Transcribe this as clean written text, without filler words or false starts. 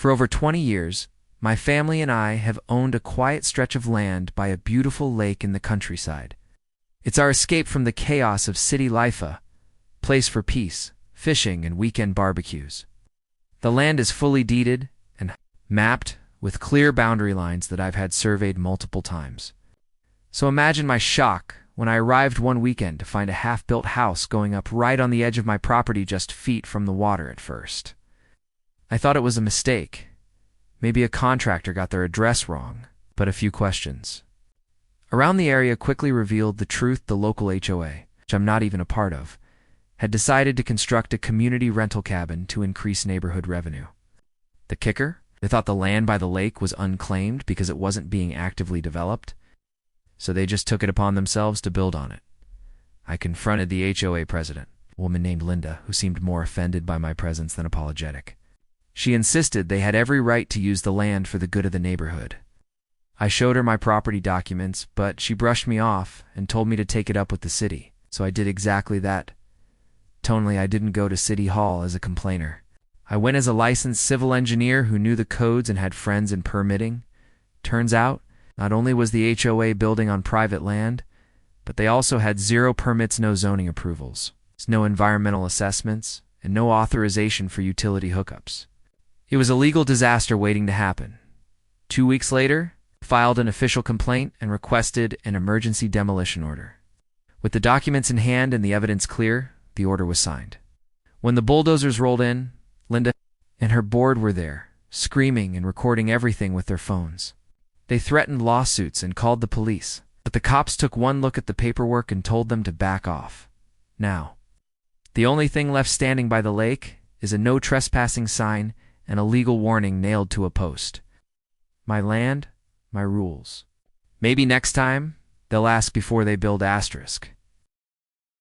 For over 20 years, my family and I have owned a quiet stretch of land by a beautiful lake in the countryside. It's our escape from the chaos of city life, a place for peace, fishing, and weekend barbecues. The land is fully deeded and mapped with clear boundary lines that I've had surveyed multiple times. So imagine my shock when I arrived one weekend to find a half-built house going up right on the edge of my property just feet from the water at first. I thought it was a mistake. Maybe a contractor got their address wrong, but a few questions around the area quickly revealed the truth. The local HOA, which I'm not even a part of, had decided to construct a community rental cabin to increase neighborhood revenue. The kicker? They thought the land by the lake was unclaimed because it wasn't being actively developed, so they just took it upon themselves to build on it. I confronted the HOA president, a woman named Linda, who seemed more offended by my presence than apologetic. She insisted they had every right to use the land for the good of the neighborhood. I showed her my property documents, but she brushed me off and told me to take it up with the city, so I did exactly that. Only I didn't go to City Hall as a complainer. I went as a licensed civil engineer who knew the codes and had friends in permitting. Turns out, not only was the HOA building on private land, but they also had 0 permits, no zoning approvals, no environmental assessments, and no authorization for utility hookups. It was a legal disaster waiting to happen. 2 weeks later, I filed an official complaint and requested an emergency demolition order. With the documents in hand and the evidence clear, the order was signed. When the bulldozers rolled in, Linda and her board were there, screaming and recording everything with their phones. They threatened lawsuits and called the police, but the cops took one look at the paperwork and told them to back off. Now, the only thing left standing by the lake is a no trespassing sign and a legal warning nailed to a post. My land, my rules. Maybe next time, they'll ask before they build asterisk.